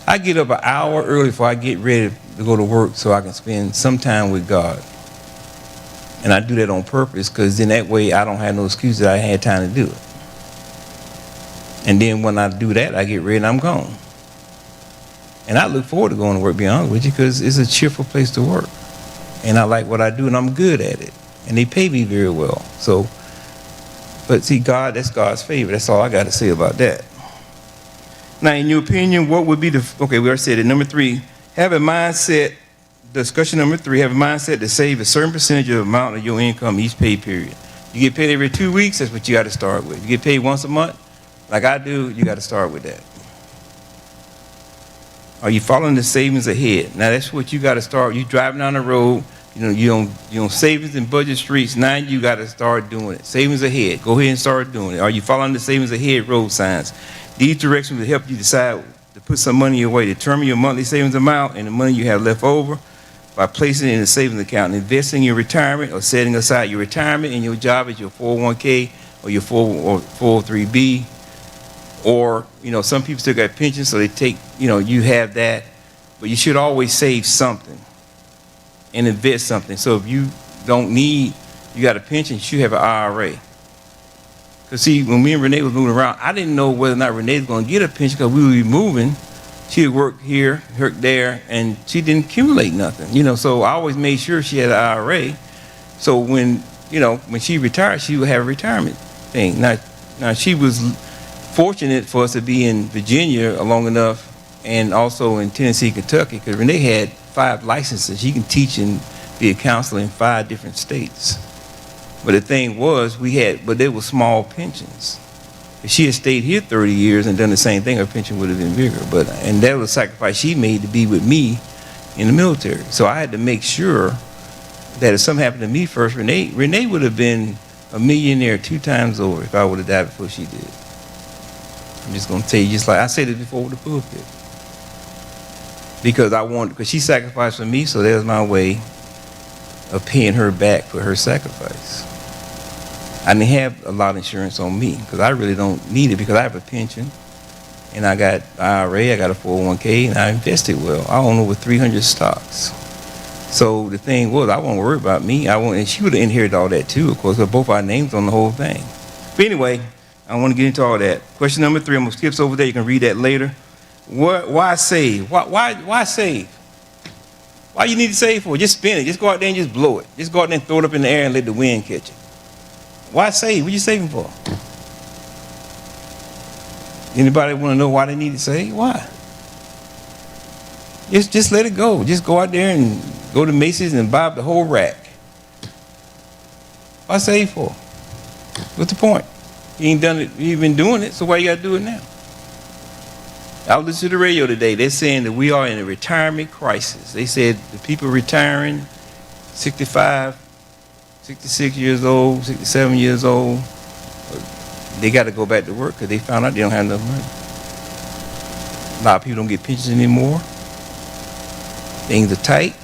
I get up an hour early before I get ready to go to work so I can spend some time with God. And I do that on purpose because then that way I don't have no excuse that I had time to do it. And then when I do that, I get ready and I'm gone. And I look forward to going to work, be honest with you, because it's a cheerful place to work. And I like what I do, and I'm good at it. And they pay me very well. So, but see, God, that's God's favor. That's all I got to say about that. Now, in your opinion, what would be okay, we already said it. Number 3, have a mindset, discussion number 3, have a mindset to save a certain percentage of the amount of your income each pay period. You get paid every 2 weeks, that's what you got to start with. You get paid once a month, like I do, you got to start with that. Are you following the savings ahead? Now, that's what you got to start. You driving down the road, you don't savings and budget streets. Now you got to start doing it. Savings ahead. Go ahead and start doing it. Are you following the savings ahead road signs? These directions will help you decide to put some money away. Determine your monthly savings amount and the money you have left over by placing it in a savings account, investing in your retirement, or setting aside your retirement in your job as your 401k or your 403b. Or, some people still got pensions, so they take, you have that. But you should always save something and invest something. So if you you got a pension, you should have an IRA. Because see, when me and Renee was moving around, I didn't know whether or not Renee was going to get a pension because we would be moving. She would work here, work there, and she didn't accumulate nothing. So I always made sure she had an IRA. So when she retired, she would have a retirement thing. Now she was fortunate for us to be in Virginia long enough, and also in Tennessee, Kentucky, because Renee had 5 licenses. She can teach and be a counselor in 5 different states. But the thing was, but they were small pensions. If she had stayed here 30 years and done the same thing, her pension would have been bigger. And that was a sacrifice she made to be with me in the military. So I had to make sure that if something happened to me first, Renee would have been a millionaire 2 times over if I would have died before she did. I'm just going to tell you, just like I said it before with the pulpit. Because she sacrificed for me, so that was my way of paying her back for her sacrifice. I didn't have a lot of insurance on me because I really don't need it, because I have a pension and I got IRA, I got a 401k, and I invested well. I own over 300 stocks. So the thing was, I won't worry about me. And she would have inherited all that too, of course, because both our names on the whole thing. But anyway, I don't want to get into all that. Question number 3, I'm going to skip over there. You can read that later. Why save? Why save? Why you need to save for? Just spend it. Just go out there and just blow it. Just go out there and throw it up in the air and let the wind catch it. Why save? What you saving for? Anybody want to know why they need to save? Why? Just let it go. Just go out there and go to Macy's and buy up the whole rack. Why save for? What's the point? You ain't done it. You've been doing it, so why you got to do it now? I was listening to the radio today. They're saying that we are in a retirement crisis. They said the people retiring 65, 66 years old, 67 years old, they got to go back to work because they found out they don't have enough money. A lot of people don't get pensions anymore. Things are tight,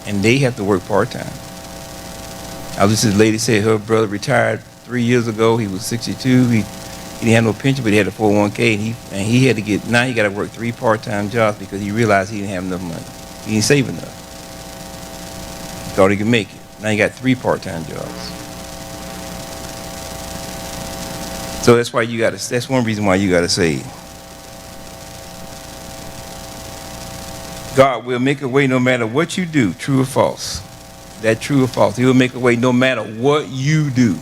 and they have to work part-time. I was listening to this lady say her brother retired 3 years ago. He was 62. He didn't have no pension, but he had a 401k, and he had to now he got to work 3 part-time jobs because he realized he didn't have enough money. He didn't save enough. He thought he could make it. Now he got 3 part-time jobs. So that's why that's one reason why you got to save. God will make a way no matter what you do, true or false. That true or false. He will make a way no matter what you do.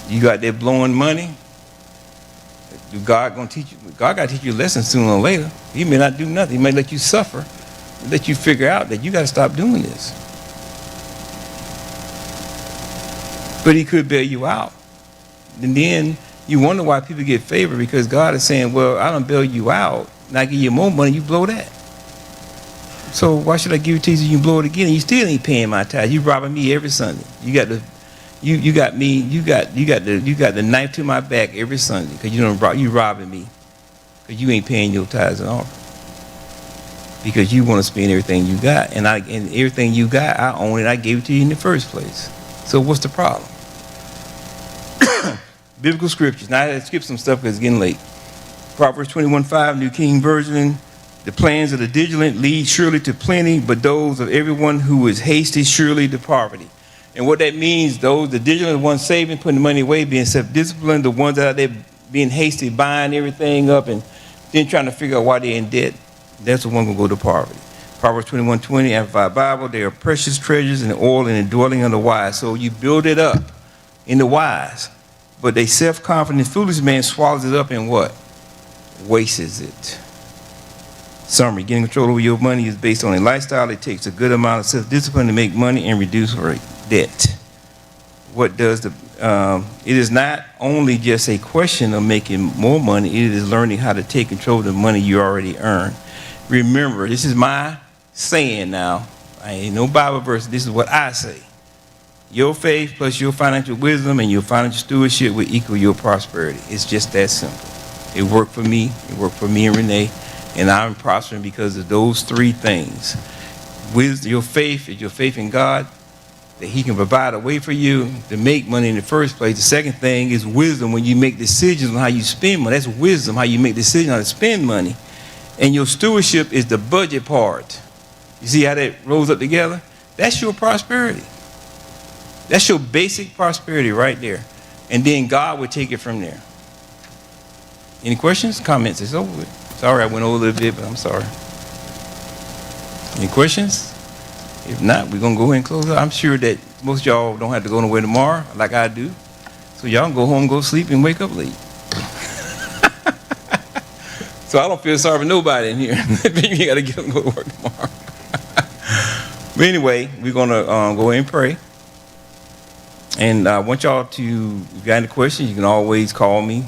You got that blowing money. God got to teach you a lesson sooner or later. He may not do nothing. He may let you suffer, let you figure out that you got to stop doing this. But he could bail you out. And then you wonder why people get favored, because God is saying, well, I don't bail you out. And I give you more money, you blow that. So why should I give it to you so you can blow it again? And you still ain't paying my tithe. You robbing me every Sunday. You got the knife to my back every Sunday because you robbing me because you ain't paying your tithes and offering because you want to spend everything you got, and everything you got I own it. I gave it to you in the first place. So what's the problem? Biblical scriptures. Now I skip some stuff because it's getting late. Proverbs 21:5, New King Version. The plans of the diligent lead surely to plenty, but those of everyone who is hasty surely to poverty. And what that means, the diligent ones saving, putting the money away, being self-disciplined, the ones out there being hasty, buying everything up and then trying to figure out why they're in debt, that's the one going to go to poverty. Proverbs 21:20, Amplified Bible, they are precious treasures in the oil and the dwelling of the wise. So you build it up in the wise. But a self-confident, foolish man swallows it up and what? Wastes it. Summary, getting control over your money is based on a lifestyle that takes a good amount of self-discipline to make money and reduce debt. What does it is not only just a question of making more money, it is learning how to take control of the money you already earn. Remember, this is my saying now. I ain't no Bible verse. This is what I say. Your faith plus your financial wisdom and your financial stewardship will equal your prosperity. It's just that simple. It worked for me. It worked for me and Renee. And I'm prospering because of those three things. Wisdom, your faith is your faith in God, that he can provide a way for you to make money in the first place. The second thing is wisdom when you make decisions on how you spend money. That's wisdom, how you make decisions on how to spend money. And your stewardship is the budget part. You see how that rolls up together? That's your prosperity. That's your basic prosperity right there. And then God will take it from there. Any questions? Comments? It's over with. Sorry I went over a little bit, but I'm sorry. Any questions? If not, we're going to go ahead and close up. I'm sure that most of y'all don't have to go nowhere tomorrow like I do. So y'all can go home, go sleep, and wake up late. So I don't feel sorry for nobody in here. You got to get up and go to work tomorrow. But anyway, we're going to go ahead and pray. And I want y'all to, if you got any questions, you can always call me,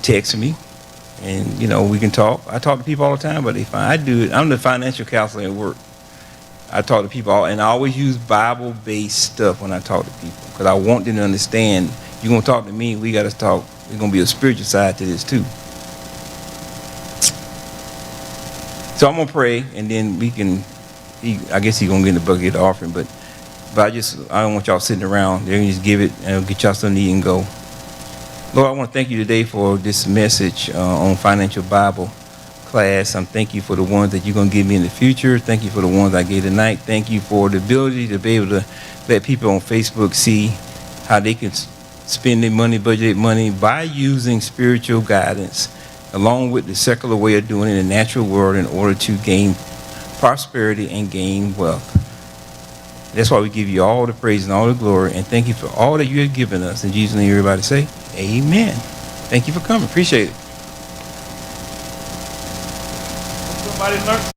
text me, and, you know, we can talk. I talk to people all the time, but I do it. I'm the financial counselor at work. I talk to people, and I always use Bible-based stuff when I talk to people because I want them to understand, you're going to talk to me, we got to talk. There's going to be a spiritual side to this too. So I'm going to pray, and then we can, I guess he's going to get in the bucket of the offering, but I don't want y'all sitting around. They're going to just give it and get y'all something to eat and go. Lord, I want to thank you today for this message on financial Bible class. I'm thank you for the ones that you're going to give me in the future. Thank you for the ones I gave tonight. Thank you for the ability to be able to let people on Facebook see how they can spend their money, budget money by using spiritual guidance along with the secular way of doing it in the natural world in order to gain prosperity and gain wealth. That's why we give you all the praise and all the glory, and thank you for all that you have given us. In Jesus' name, everybody say, amen. Thank you for coming. Appreciate it. Somebody learn.